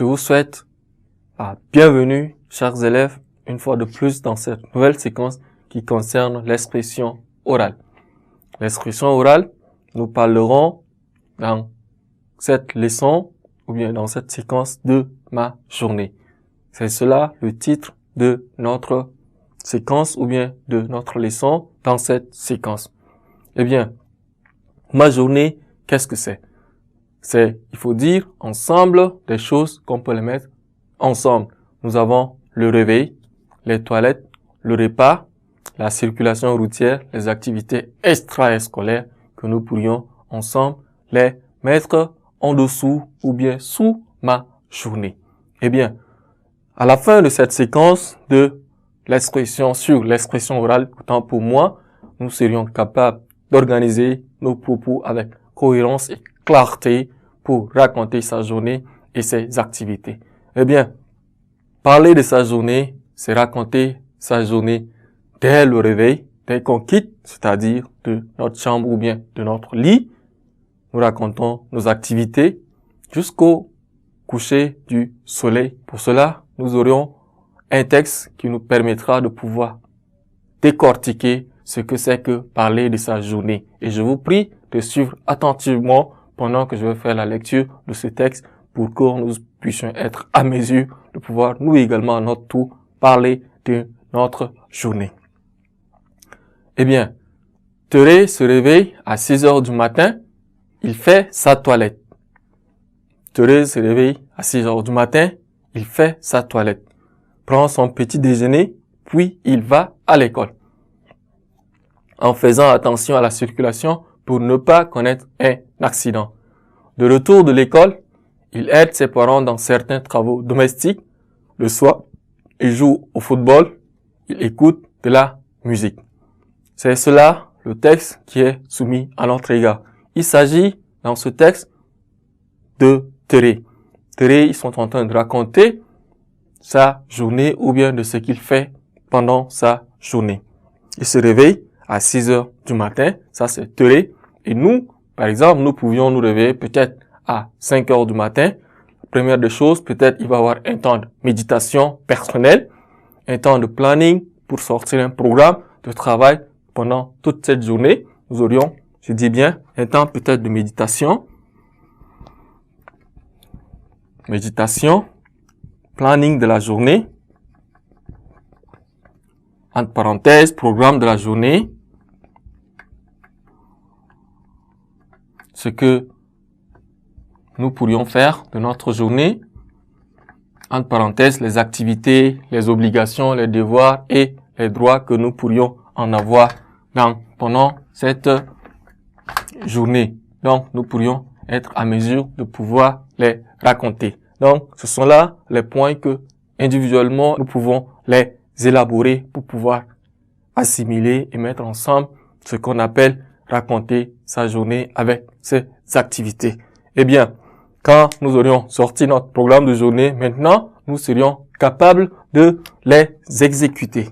Je vous souhaite la bienvenue, chers élèves, une fois de plus dans cette nouvelle séquence qui concerne l'expression orale. L'expression orale, nous parlerons dans cette leçon ou bien dans cette séquence de ma journée. C'est cela le titre de notre séquence ou bien de notre leçon dans cette séquence. Eh bien, ma journée, qu'est-ce que c'est? Il faut dire ensemble des choses qu'on peut les mettre ensemble. Nous avons le réveil, les toilettes, le repas, la circulation routière, les activités extrascolaires que nous pourrions ensemble les mettre en dessous ou bien sous ma journée. Eh bien, à la fin de cette séquence de l'expression sur l'expression orale, autant pour moi, nous serions capables d'organiser nos propos avec cohérence et clarté pour raconter sa journée et ses activités. Eh bien, parler de sa journée, c'est raconter sa journée dès le réveil, dès qu'on quitte, c'est-à-dire de notre chambre ou bien de notre lit. Nous racontons nos activités jusqu'au coucher du soleil. Pour cela, nous aurions un texte qui nous permettra de pouvoir décortiquer ce que c'est que parler de sa journée. Et je vous prie de suivre attentivement pendant que je vais faire la lecture de ce texte pour que nous puissions être à mesure de pouvoir nous également à notre tour parler de notre journée. Eh bien, Thérèse se réveille à 6 heures du matin, il fait sa toilette. Thérèse se réveille à 6 heures du matin, il fait sa toilette, prend son petit déjeuner, puis il va à l'école. En faisant attention à la circulation pour ne pas connaître un accident. De retour de l'école, il aide ses parents dans certains travaux domestiques. Le soir, il joue au football, il écoute de la musique. C'est cela le texte qui est soumis à notre égard. Il s'agit dans ce texte de Thérèse. Thérèse, ils sont en train de raconter sa journée ou bien de ce qu'il fait pendant sa journée. Il se réveille à 6 heures du matin, ça c'est Thérèse. Et nous, par exemple, nous pouvions nous réveiller peut-être à 5 heures du matin. Première des choses, peut-être il va y avoir un temps de méditation personnelle, un temps de planning pour sortir un programme de travail pendant toute cette journée. Nous aurions, je dis bien, un temps peut-être de méditation. Méditation, planning de la journée, entre parenthèses, programme de la journée. Ce que nous pourrions faire de notre journée, entre parenthèses, les activités, les obligations, les devoirs et les droits que nous pourrions en avoir pendant cette journée. Donc, nous pourrions être à mesure de pouvoir les raconter. Donc, ce sont là les points que, individuellement, nous pouvons les élaborer pour pouvoir assimiler et mettre ensemble ce qu'on appelle raconter sa journée avec ses activités. Eh bien, quand nous aurions sorti notre programme de journée, maintenant, nous serions capables de les exécuter.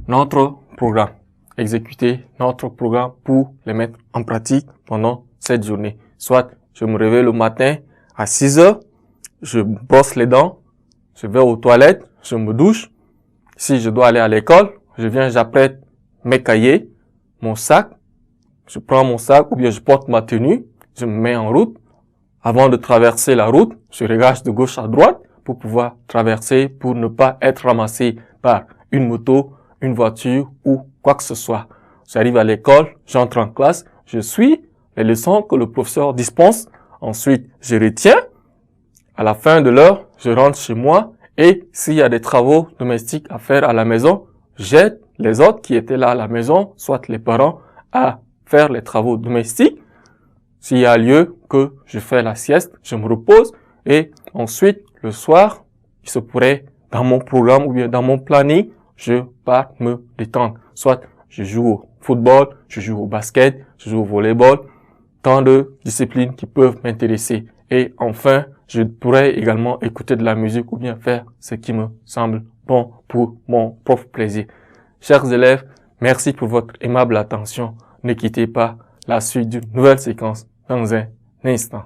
Notre programme. Exécuter notre programme pour les mettre en pratique pendant cette journée. Soit, je me réveille le matin à 6 heures, je brosse les dents, je vais aux toilettes, je me douche. Si je dois aller à l'école, je viens, j'apprête mes cahiers, mon sac, je prends mon sac ou bien je porte ma tenue, je me mets en route. Avant de traverser la route, je regarde de gauche à droite pour pouvoir traverser, pour ne pas être ramassé par une moto, une voiture ou quoi que ce soit. J'arrive à l'école, j'entre en classe, je suis les leçons que le professeur dispense. Ensuite, je retiens. À la fin de l'heure, je rentre chez moi et s'il y a des travaux domestiques à faire à la maison, j'aide les autres qui étaient là à la maison, soit les parents, à faire les travaux domestiques. S'il y a lieu que je fais la sieste, je me repose et ensuite, le soir, il se pourrait, dans mon programme ou bien dans mon planning, je pars me détendre. Soit je joue au football, je joue au basket, je joue au volleyball, tant de disciplines qui peuvent m'intéresser. Et enfin, je pourrais également écouter de la musique ou bien faire ce qui me semble bon pour mon propre plaisir. Chers élèves, merci pour votre aimable attention. Ne quittez pas la suite d'une nouvelle séquence dans un instant.